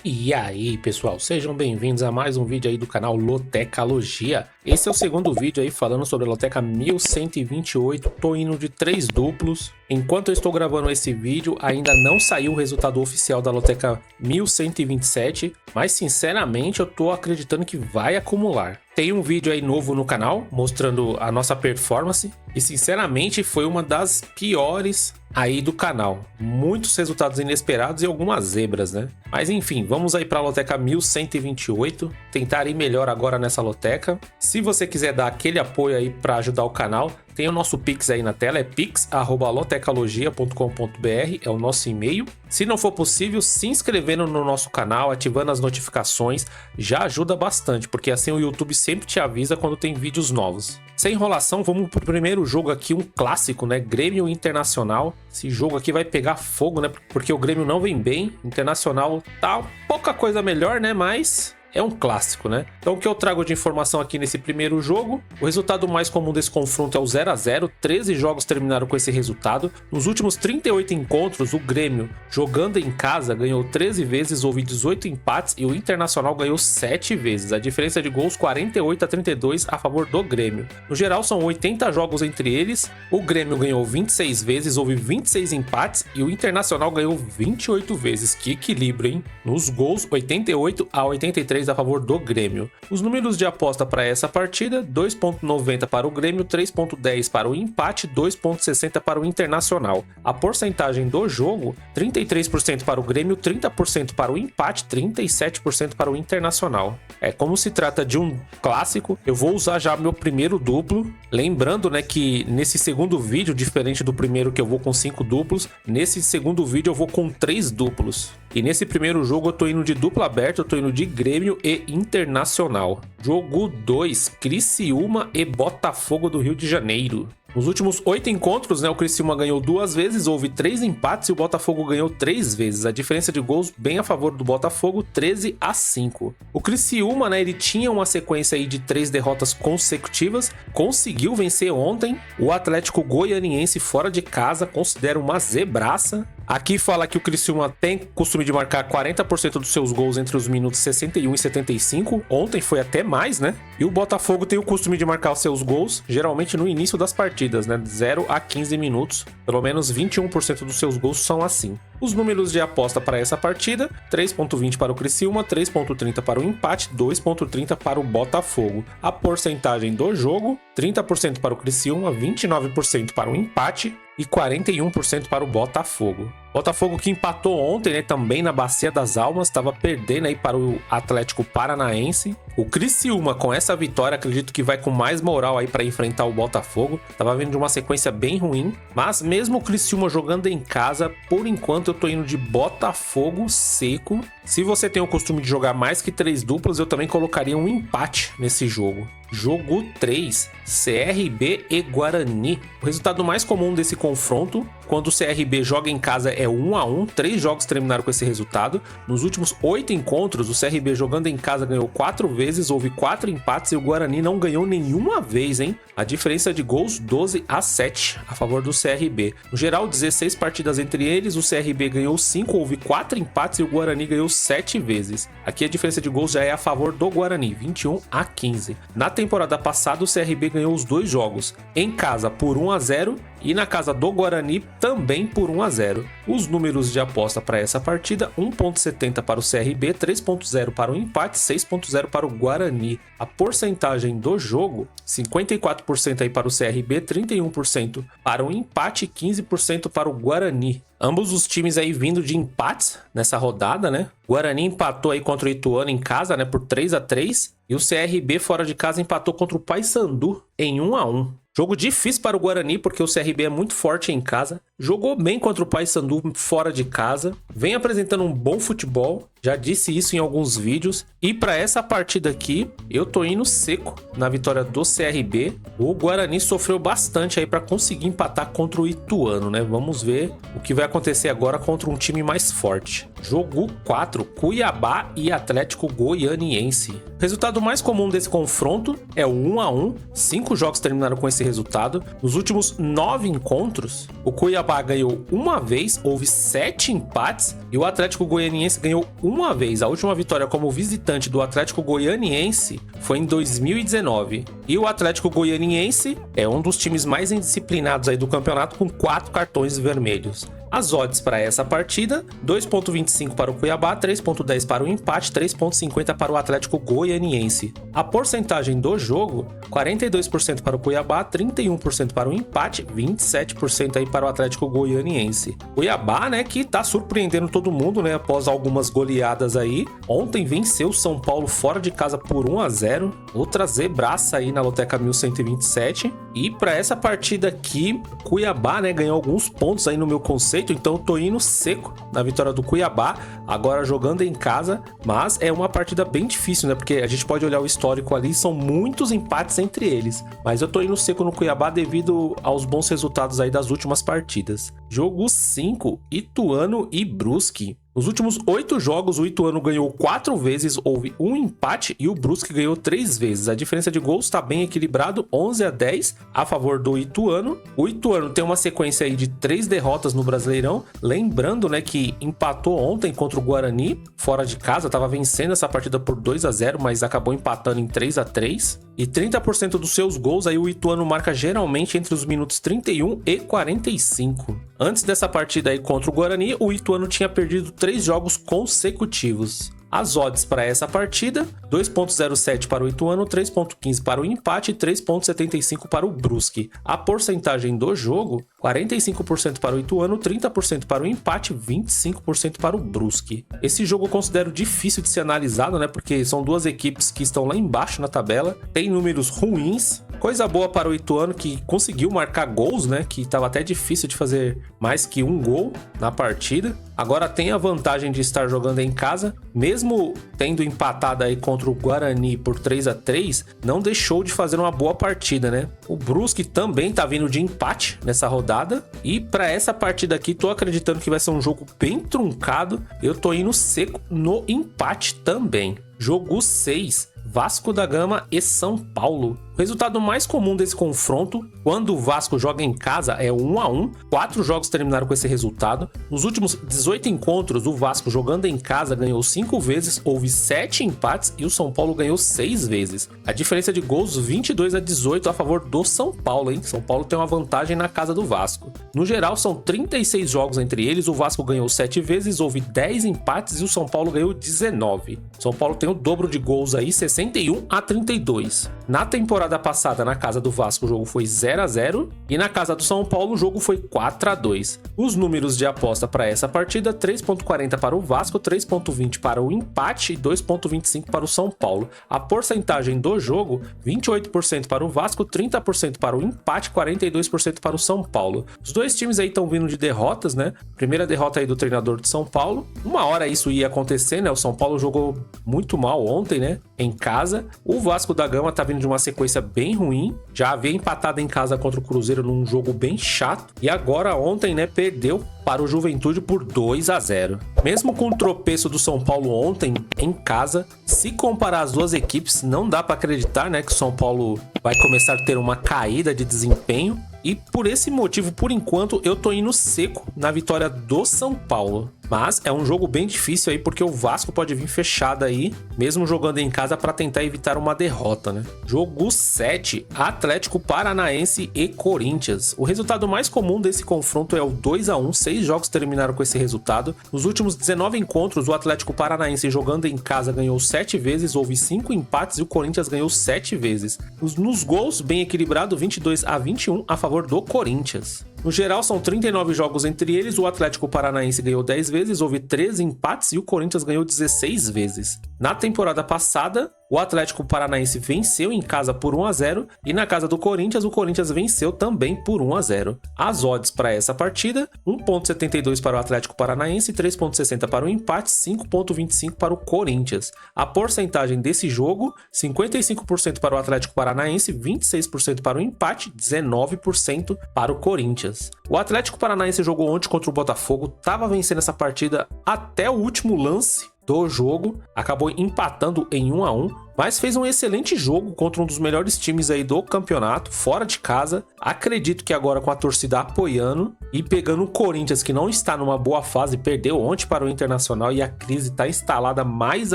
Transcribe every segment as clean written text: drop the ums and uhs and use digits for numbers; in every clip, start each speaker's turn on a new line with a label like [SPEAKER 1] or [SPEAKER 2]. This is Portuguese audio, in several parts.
[SPEAKER 1] E aí, pessoal, sejam bem-vindos a mais um vídeo aí do canal Lotecalogia. Esse é o segundo vídeo aí falando sobre a Loteca 1128, tô indo de 3 duplos. Enquanto eu estou gravando esse vídeo, ainda não saiu o resultado oficial da Loteca 1127, mas sinceramente eu tô acreditando que vai acumular. Tem um vídeo aí novo no canal, mostrando a nossa performance, e sinceramente foi uma das piores aí do canal. Muitos resultados inesperados e algumas zebras, né? Mas enfim, vamos aí para a Loteca 1128, tentar ir melhor agora nessa loteca. Se você quiser dar aquele apoio aí para ajudar o canal, tem o nosso Pix aí na tela, é pix@lotecalogia.com.br, é o nosso e-mail. Se não for possível, se inscrevendo no nosso canal, ativando as notificações, já ajuda bastante, porque assim o YouTube sempre te avisa quando tem vídeos novos. Sem enrolação, vamos pro primeiro jogo aqui, um clássico, né? Grêmio Internacional. Esse jogo aqui vai pegar fogo, né? Porque o Grêmio não vem bem, Internacional tá pouca coisa melhor, né? Mas é um clássico, né? Então o que eu trago de informação aqui nesse primeiro jogo, o resultado mais comum desse confronto é o 0 a 0, 13 jogos terminaram com esse resultado. Nos últimos 38 encontros, o Grêmio, jogando em casa, ganhou 13 vezes, houve 18 empates e o Internacional ganhou 7 vezes. A diferença de gols 48 a 32 a favor do Grêmio. No geral, são 80 jogos entre eles, o Grêmio ganhou 26 vezes, houve 26 empates e o Internacional ganhou 28 vezes. Que equilíbrio, hein? Nos gols, 88 a 83 a favor do Grêmio. Os números de aposta para essa partida: 2,90 para o Grêmio, 3,10 para o empate, 2,60 para o Internacional. A porcentagem do jogo: 33% para o Grêmio, 30% para o empate, 37% para o Internacional. Como se trata de um clássico, eu vou usar já meu primeiro duplo. Lembrando, né, que nesse segundo vídeo, diferente do primeiro que eu vou com 5 duplos, nesse segundo vídeo eu vou com 3 duplos. E nesse primeiro jogo eu tô indo de duplo aberto, eu tô indo de Grêmio e Internacional. Jogo 2, Criciúma e Botafogo do Rio de Janeiro. Nos últimos 8 encontros, né, o Criciúma ganhou 2 vezes, houve 3 empates e o Botafogo ganhou 3 vezes. A diferença de gols bem a favor do Botafogo, 13 a 5. O Criciúma, né, ele tinha uma sequência aí de 3 derrotas consecutivas, conseguiu vencer ontem. O Atlético Goianiense fora de casa, considera uma zebraça. Aqui fala que o Criciúma tem costume de marcar 40% dos seus gols entre os minutos 61 e 75. Ontem foi até mais, né? E o Botafogo tem o costume de marcar os seus gols, geralmente no início das partidas, né? 0 a 15 minutos. Pelo menos 21% dos seus gols são assim. Os números de aposta para essa partida: 3,20 para o Criciúma, 3,30 para o empate, 2,30 para o Botafogo. A porcentagem do jogo: 30% para o Criciúma, 29% para o empate e 41% para o Botafogo. Botafogo que empatou ontem, né, também na Bacia das Almas, estava perdendo aí para o Atlético Paranaense. O Criciúma, com essa vitória, acredito que vai com mais moral aí para enfrentar o Botafogo. Tava vindo de uma sequência bem ruim, mas mesmo o Criciúma jogando em casa, por enquanto eu tô indo de Botafogo seco. Se você tem o costume de jogar mais que 3 duplas, eu também colocaria um empate nesse jogo. Jogo 3, CRB e Guarani. O resultado mais comum desse confronto, quando o CRB joga em casa, é 1 a 1. 3 jogos terminaram com esse resultado. Nos últimos 8 encontros, o CRB jogando em casa ganhou 4 vezes, houve 4 empates e o Guarani não ganhou nenhuma vez, hein? A diferença de gols, 12 a 7 a favor do CRB. No geral, 16 partidas entre eles, o CRB ganhou 5, houve 4 empates e o Guarani ganhou 7 vezes. Aqui a diferença de gols já é a favor do Guarani, 21 a 15. Na temporada passada, o CRB ganhou os 2 jogos, em casa por 1 a 0 e na casa do Guarani também por 1 a 0. Os números de aposta para essa partida: 1,70 para o CRB, 3,0 para o empate, 6,0 para o Guarani. A porcentagem do jogo: 54% aí para o CRB, 31% para o empate e 15% para o Guarani. Ambos os times aí vindo de empates nessa rodada, né? O Guarani empatou aí contra o Ituano em casa, né, por 3 a 3, e o CRB fora de casa empatou contra o Paysandu em 1 a 1. Jogo difícil para o Guarani, porque o CRB é muito forte em casa. Jogou bem contra o Paysandu fora de casa. Vem apresentando um bom futebol. Já disse isso em alguns vídeos. E para essa partida aqui, eu tô indo seco na vitória do CRB. O Guarani sofreu bastante aí para conseguir empatar contra o Ituano, né? Vamos ver o que vai acontecer agora contra um time mais forte. Jogo 4, Cuiabá e Atlético Goianiense. O resultado mais comum desse confronto é o 1 a 1. 5 jogos terminaram com esse resultado. Nos últimos 9 encontros, o Cuiabá Cuiabá ganhou uma vez, houve 7 empates e o Atlético Goianiense ganhou uma vez. A última vitória como visitante do Atlético Goianiense foi em 2019. E o Atlético Goianiense é um dos times mais indisciplinados aí do campeonato, com 4 cartões vermelhos. As odds para essa partida: 2,25 para o Cuiabá, 3,10 para o empate, 3,50 para o Atlético Goianiense. A porcentagem do jogo: 42% para o Cuiabá, 31% para o empate, 27% aí para o Atlético Goianiense. Cuiabá, né, que tá surpreendendo todo mundo, né, após algumas goleadas aí. Ontem venceu o São Paulo fora de casa por 1-0, outra zebraça aí na Loteca 1127. E para essa partida aqui, Cuiabá, né, ganhou alguns pontos aí no meu conceito. Então eu tô indo seco na vitória do Cuiabá, agora jogando em casa, mas é uma partida bem difícil, né? Porque a gente pode olhar o histórico ali, são muitos empates entre eles. Mas eu tô indo seco no Cuiabá devido aos bons resultados aí das últimas partidas. Jogo 5, Ituano e Brusque. Nos últimos 8 jogos, o Ituano ganhou 4 vezes, houve um empate e o Brusque ganhou 3 vezes. A diferença de gols está bem equilibrado, 11-10 a favor do Ituano. O Ituano tem uma sequência aí de 3 derrotas no Brasileirão. Lembrando, né, que empatou ontem contra o Guarani, fora de casa, estava vencendo essa partida por 2-0, mas acabou empatando em 3-3. E 30% dos seus gols aí o Ituano marca geralmente entre os minutos 31 e 45. Antes dessa partida aí contra o Guarani, o Ituano tinha perdido 3 jogos consecutivos. As odds para essa partida: 2,07 para o Ituano, 3,15 para o empate e 3,75 para o Brusque. A porcentagem do jogo: 45% para o Ituano, 30% para o empate, 25% para o Brusque. Esse jogo eu considero difícil de ser analisado, né? Porque são duas equipes que estão lá embaixo na tabela, tem números ruins. Coisa boa para o Ituano, que conseguiu marcar gols, né? Que estava até difícil de fazer mais que um gol na partida. Agora tem a vantagem de estar jogando em casa. Mesmo tendo empatado aí contra o Guarani por 3-3, não deixou de fazer uma boa partida, né? O Brusque também tá vindo de empate nessa rodada. E para essa partida aqui, tô acreditando que vai ser um jogo bem truncado. Eu tô indo seco no empate também. Jogo 6, Vasco da Gama e São Paulo. O resultado mais comum desse confronto, quando o Vasco joga em casa, é 1-1. 4 jogos terminaram com esse resultado. Nos últimos 18 encontros, o Vasco jogando em casa ganhou 5 vezes, houve 7 empates e o São Paulo ganhou 6 vezes. A diferença de gols, 22-18 a favor do São Paulo, hein? São Paulo tem uma vantagem na casa do Vasco. No geral, são 36 jogos entre eles, o Vasco ganhou 7 vezes, houve 10 empates e o São Paulo ganhou 19. São Paulo tem o dobro de gols aí, 61-32. Na temporada passada, na casa do Vasco, o jogo foi 0-0 e na casa do São Paulo o jogo foi 4-2. Os números de aposta para essa partida: 3,40 para o Vasco, 3,20 para o empate e 2,25 para o São Paulo. A porcentagem do jogo: 28% para o Vasco, 30% para o empate, 42% para o São Paulo. Os dois times aí estão vindo de derrotas, né? Primeira derrota aí do treinador de São Paulo. Uma hora isso ia acontecer, né? O São Paulo jogou muito mal ontem, né? Em casa. O Vasco da Gama tá vindo de uma sequência bem ruim, já havia empatado em casa contra o Cruzeiro num jogo bem chato e agora ontem, né, perdeu para o Juventude por 2-0. Mesmo com o tropeço do São Paulo ontem em casa, se comparar as duas equipes, não dá para acreditar, né, que o São Paulo vai começar a ter uma caída de desempenho. E por esse motivo, por enquanto, eu tô indo seco na vitória do São Paulo. Mas é um jogo bem difícil aí, porque o Vasco pode vir fechado aí, mesmo jogando em casa, para tentar evitar uma derrota, né? Jogo 7, Atlético Paranaense e Corinthians. O resultado mais comum desse confronto é o 2-1, 6 jogos terminaram com esse resultado. Nos últimos 19 encontros, o Atlético Paranaense jogando em casa ganhou 7 vezes, houve 5 empates e o Corinthians ganhou 7 vezes. Nos gols, bem equilibrado, 22-21 a favor do Corinthians. No geral, são 39 jogos entre eles, o Atlético Paranaense ganhou 10 vezes, houve 13 empates e o Corinthians ganhou 16 vezes. Na temporada passada, o Atlético Paranaense venceu em casa por 1-0 e na casa do Corinthians, o Corinthians venceu também por 1-0. As odds para essa partida: 1,72 para o Atlético Paranaense, 3,60 para o empate, 5,25 para o Corinthians. A porcentagem desse jogo: 55% para o Atlético Paranaense, 26% para o empate, 19% para o Corinthians. O Atlético Paranaense jogou ontem contra o Botafogo, estava vencendo essa partida até o último lance do jogo, acabou empatando em 1-1, mas fez um excelente jogo contra um dos melhores times aí do campeonato, fora de casa. Acredito que agora com a torcida apoiando e pegando o Corinthians, que não está numa boa fase, perdeu ontem para o Internacional e a crise está instalada mais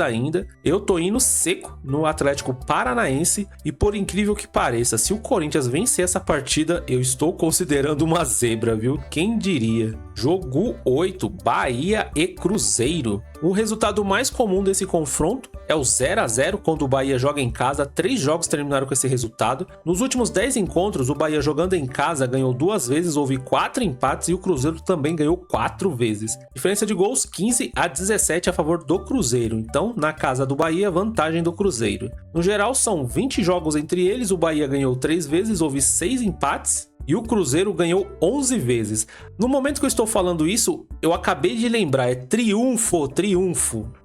[SPEAKER 1] ainda, eu tô indo seco no Atlético Paranaense e por incrível que pareça, se o Corinthians vencer essa partida, eu estou considerando uma zebra, viu? Quem diria? Jogo 8, Bahia e Cruzeiro. O resultado mais comum desse confronto é o 0 a 0 quando o Bahia joga em casa. 3 jogos terminaram com esse resultado. Nos últimos 10 encontros, o Bahia jogando em casa ganhou 2 vezes, houve 4 empates e o Cruzeiro também ganhou 4 vezes. Diferença de gols 15 a 17 a favor do Cruzeiro. Então, na casa do Bahia, vantagem do Cruzeiro. No geral, são 20 jogos entre eles, o Bahia ganhou 3 vezes, houve 6 empates. E o Cruzeiro ganhou 11 vezes. No momento que eu estou falando isso, eu acabei de lembrar, é triunfo.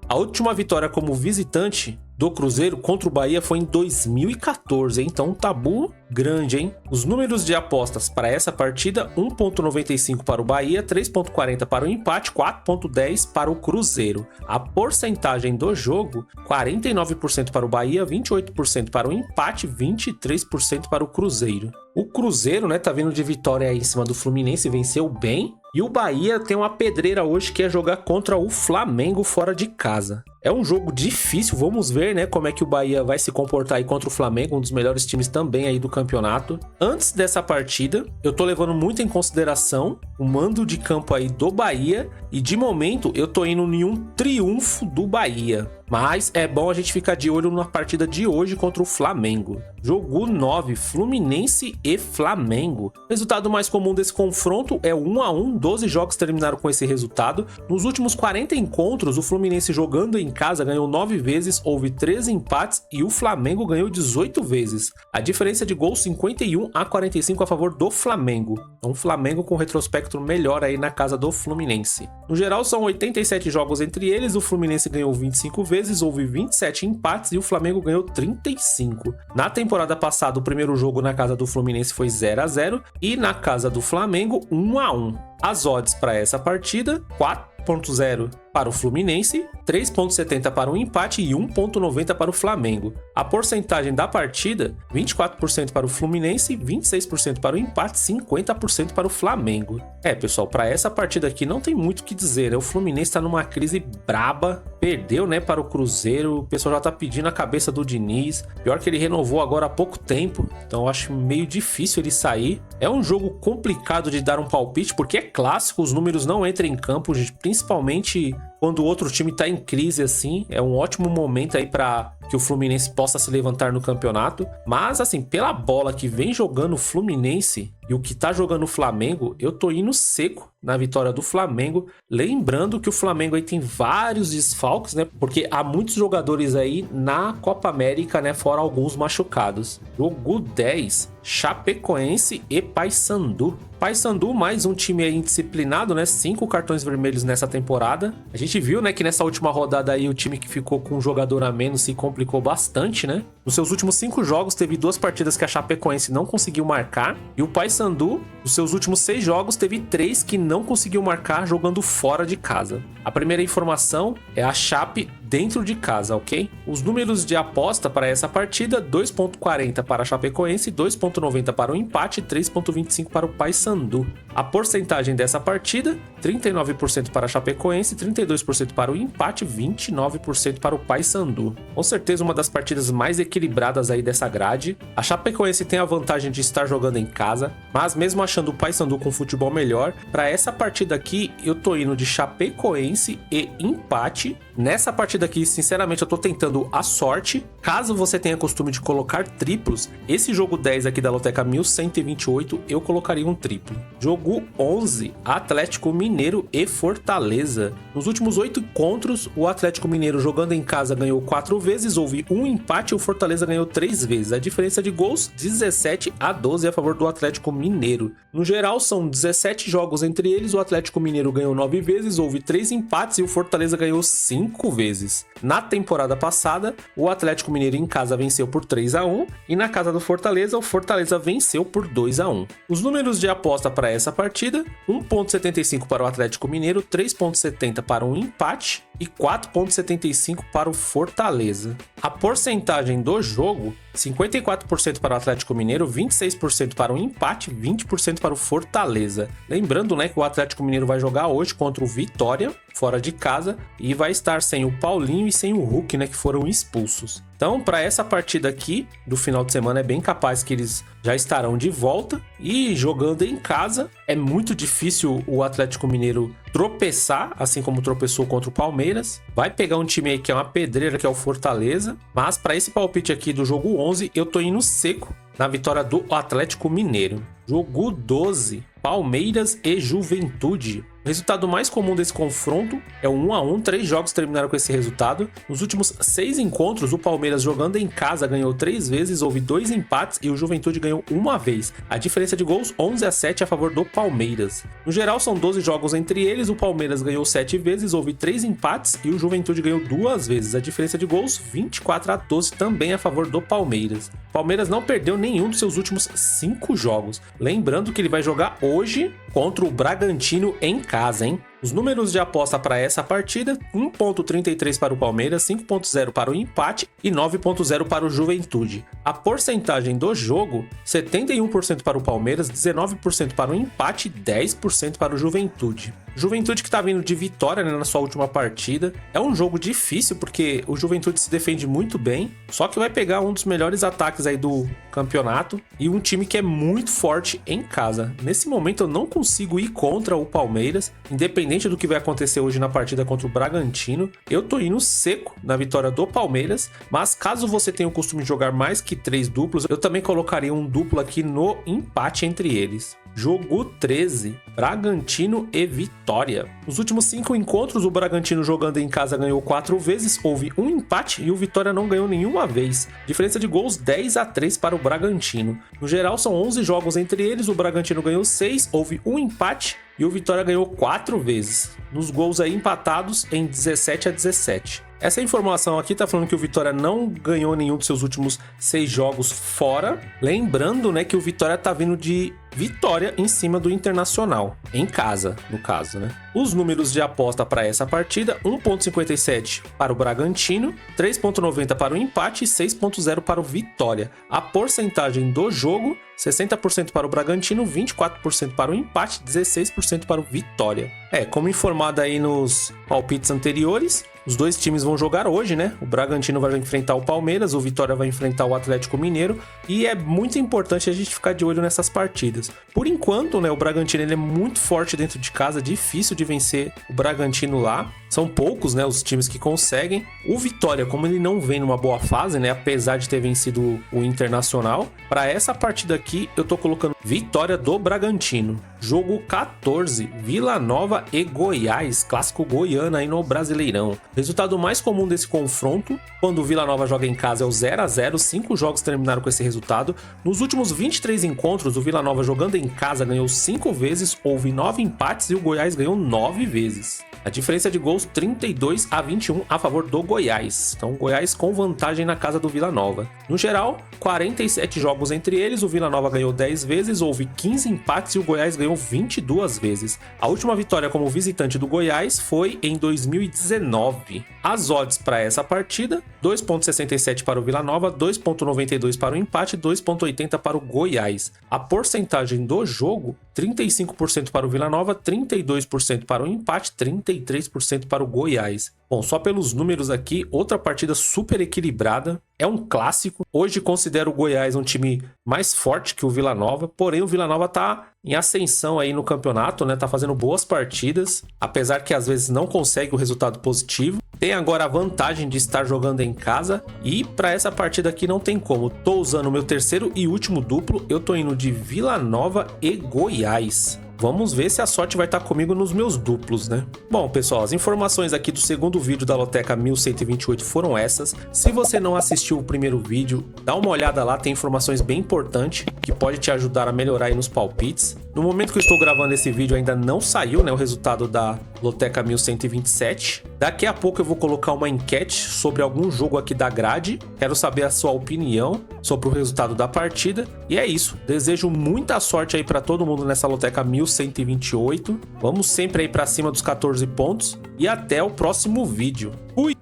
[SPEAKER 1] A última vitória como visitante do Cruzeiro contra o Bahia foi em 2014, hein? Então um tabu grande, hein? Os números de apostas para essa partida, 1.95 para o Bahia, 3.40 para o empate, 4.10 para o Cruzeiro. A porcentagem do jogo, 49% para o Bahia, 28% para o empate, 23% para o Cruzeiro. O Cruzeiro, né, tá vindo de vitória aí em cima do Fluminense, venceu bem. E o Bahia tem uma pedreira hoje que é jogar contra o Flamengo fora de casa. É um jogo difícil, vamos ver, né, como é que o Bahia vai se comportar aí contra o Flamengo, um dos melhores times também aí do campeonato. Antes dessa partida, eu tô levando muito em consideração o mando de campo aí do Bahia e de momento eu tô indo em um triunfo do Bahia. Mas é bom a gente ficar de olho na partida de hoje contra o Flamengo. Jogo 9, Fluminense e Flamengo. O resultado mais comum desse confronto é 1 a 1, 12 jogos terminaram com esse resultado. Nos últimos 40 encontros, o Fluminense jogando em casa ganhou 9 vezes, houve 13 empates e o Flamengo ganhou 18 vezes. A diferença de gols 51 a 45 a favor do Flamengo. Então, o Flamengo com retrospecto melhor aí na casa do Fluminense. No geral, são 87 jogos entre eles, o Fluminense ganhou 25 vezes, houve 27 empates e o Flamengo ganhou 35. Na temporada passada, o primeiro jogo na casa do Fluminense foi 0 a 0 e na casa do Flamengo 1 a 1. As odds para essa partida, 4.0 para o Fluminense, 3.70 para o empate e 1.90 para o Flamengo. A porcentagem da partida, 24% para o Fluminense, 26% para o empate, 50% para o Flamengo. Pessoal, para essa partida aqui não tem muito o que dizer, né? O Fluminense está numa crise braba, perdeu, né, para o Cruzeiro, o pessoal já tá pedindo a cabeça do Diniz, pior que ele renovou agora há pouco tempo, então eu acho meio difícil ele sair. É um jogo complicado de dar um palpite, porque é clássico, os números não entram em campo, principalmente quando o outro time tá em crise assim, é um ótimo momento aí para que o Fluminense possa se levantar no campeonato. Mas assim, pela bola que vem jogando o Fluminense e o que tá jogando o Flamengo, eu tô indo seco na vitória do Flamengo. Lembrando que o Flamengo aí tem vários desfalques, né? Porque há muitos jogadores aí na Copa América, né? Fora alguns machucados. Jogo 10, Chapecoense e Paysandu. Paysandu, mais um time aí indisciplinado, né? 5 cartões vermelhos nessa temporada. A gente viu, né, que nessa última rodada aí o time que ficou com um jogador a menos se complicou bastante, né? Nos seus últimos 5 jogos, teve 2 partidas que a Chapecoense não conseguiu marcar. E o Paysandu, nos seus últimos 6 jogos, teve 3 que não conseguiu marcar jogando fora de casa. A primeira informação é a Chape dentro de casa, ok? Os números de aposta para essa partida, 2.40 para a Chapecoense, 2.90 para o empate e 3.25 para o Paysandu. A porcentagem dessa partida, 39% para a Chapecoense, 32% para o empate, 29% para o Paysandu. Com certeza uma das partidas mais equilibradas aí dessa grade. A Chapecoense tem a vantagem de estar jogando em casa, mas mesmo achando o Paysandu com futebol melhor, para essa partida aqui eu tô indo de Chapecoense e empate. Nessa partida aqui, sinceramente, eu tô tentando a sorte. Caso você tenha costume de colocar triplos, esse jogo 10 aqui da Loteca 1128, eu colocaria um triplo. Jogo 11, Atlético Mineiro e Fortaleza. Nos últimos 8 encontros, o Atlético Mineiro jogando em casa ganhou 4 vezes, houve um empate e o Fortaleza ganhou 3 vezes. A diferença de gols, 17 a 12 a favor do Atlético Mineiro. No geral, são 17 jogos entre eles, o Atlético Mineiro ganhou 9 vezes, houve 3 empates e o Fortaleza ganhou 5 5 vezes. Na temporada passada, o Atlético Mineiro em casa venceu por 3-1 e na casa do Fortaleza, o Fortaleza venceu por 2-1. Os números de aposta para essa partida: 1,75 para o Atlético Mineiro, 3,70 para um empate e 4,75 para o Fortaleza. A porcentagem do jogo: 54% para o Atlético Mineiro, 26% para o empate, 20% para o Fortaleza. Lembrando, né, que o Atlético Mineiro vai jogar hoje contra o Vitória, fora de casa, e vai estar sem o Paulinho e sem o Hulk, né, que foram expulsos. Então, para essa partida aqui do final de semana, é bem capaz que eles já estarão de volta e jogando em casa. É muito difícil o Atlético Mineiro tropeçar, assim como tropeçou contra o Palmeiras. Vai pegar um time aí que é uma pedreira, que é o Fortaleza. Mas para esse palpite aqui do jogo 11, eu tô indo seco na vitória do Atlético Mineiro. Jogo 12, Palmeiras e Juventude. O resultado mais comum desse confronto é o 1-1, 3 jogos terminaram com esse resultado. Nos últimos 6 encontros, o Palmeiras jogando em casa ganhou 3 vezes, houve 2 empates e o Juventude ganhou 1 vez. A diferença de gols, 11-7 a favor do Palmeiras. No geral, são 12 jogos entre eles, o Palmeiras ganhou 7 vezes, houve 3 empates e o Juventude ganhou 2 vezes. A diferença de gols, 24-12 também a favor do Palmeiras. O Palmeiras não perdeu nenhum dos seus últimos 5 jogos. Lembrando que ele vai jogar hoje contra o Bragantino em casa, hein? Os números de aposta para essa partida: 1,33 para o Palmeiras, 5,0 para o empate e 9,0 para o Juventude. A porcentagem do jogo: 71% para o Palmeiras, 19% para o empate e 10% para o Juventude. Juventude que tá vindo de vitória, né, na sua última partida. É um jogo difícil porque o Juventude se defende muito bem, só que vai pegar um dos melhores ataques aí do campeonato e um time que é muito forte em casa. Nesse momento eu não consigo ir contra o Palmeiras, independente do que vai acontecer hoje na partida contra o Bragantino. Eu tô indo seco na vitória do Palmeiras, mas caso você tenha o costume de jogar mais que 3 duplos, eu também colocaria um duplo aqui no empate entre eles. Jogo 13, Bragantino e Vitória. Nos últimos 5 encontros, o Bragantino jogando em casa ganhou 4 vezes, houve um empate e o Vitória não ganhou nenhuma vez. Diferença de gols, 10-3 para o Bragantino. No geral, são 11 jogos entre eles, o Bragantino ganhou 6, houve um empate e o Vitória ganhou 4 vezes. Nos gols aí empatados em 17-17. Essa informação aqui tá falando que o Vitória não ganhou nenhum dos seus últimos 6 jogos fora. Lembrando, né, que o Vitória tá vindo de vitória em cima do Internacional, em casa, no caso, né? Os números de aposta para essa partida: 1,57 para o Bragantino, 3,90 para o empate e 6,0 para o Vitória. A porcentagem do jogo: 60% para o Bragantino, 24% para o empate, 16% para o Vitória. Como informado aí nos palpites anteriores, os dois times vão jogar hoje, né? O Bragantino vai enfrentar o Palmeiras, o Vitória vai enfrentar o Atlético Mineiro, e é muito importante a gente ficar de olho nessas partidas. Por enquanto, né, o Bragantino ele é muito forte dentro de casa, difícil de vencer o Bragantino lá. São poucos, né, os times que conseguem. O Vitória, como ele não vem numa boa fase, né, apesar de ter vencido o Internacional, para essa partida aqui eu tô colocando vitória do Bragantino. Jogo 14, Vila Nova e Goiás, clássico goiano aí no Brasileirão. Resultado mais comum desse confronto, quando o Vila Nova joga em casa, é o 0-0, 5 jogos terminaram com esse resultado. Nos últimos 23 encontros, o Vila Nova jogando em casa ganhou 5 vezes, houve 9 empates e o Goiás ganhou 9 vezes. A diferença de gols, 32-21 a favor do Goiás. Então, o Goiás com vantagem na casa do Vila Nova. No geral, 47 jogos entre eles, o Vila Nova ganhou 10 vezes, houve 15 empates e o Goiás ganhou 22 vezes. A última vitória como visitante do Goiás foi em 2019. As odds para essa partida: 2,67 para o Vila Nova, 2,92 para o empate, 2,80 para o Goiás. A porcentagem do jogo: 35% para o Vila Nova, 32% para o empate, 33% para o Goiás. Bom, só pelos números aqui, outra partida super equilibrada. É um clássico. Hoje considero o Goiás um time mais forte que o Vila Nova, porém o Vila Nova tá em ascensão aí no campeonato, né? Tá fazendo boas partidas, apesar que às vezes não consegue o resultado positivo. Tem agora a vantagem de estar jogando em casa e para essa partida aqui não tem como. Tô usando o meu terceiro e último duplo, eu tô indo de Vila Nova e Goiás. Vamos ver se a sorte vai estar comigo nos meus duplos, né? Bom, pessoal, as informações aqui do segundo vídeo da Loteca 1128 foram essas. Se você não assistiu o primeiro vídeo, dá uma olhada lá, tem informações bem importantes que pode te ajudar a melhorar aí nos palpites. No momento que eu estou gravando esse vídeo ainda não saiu, né, o resultado da Loteca 1127. Daqui a pouco eu vou colocar uma enquete sobre algum jogo aqui da grade. Quero saber a sua opinião sobre o resultado da partida. E é isso. Desejo muita sorte aí para todo mundo nessa Loteca 1128. Vamos sempre aí para cima dos 14 pontos. E até o próximo vídeo. Fui!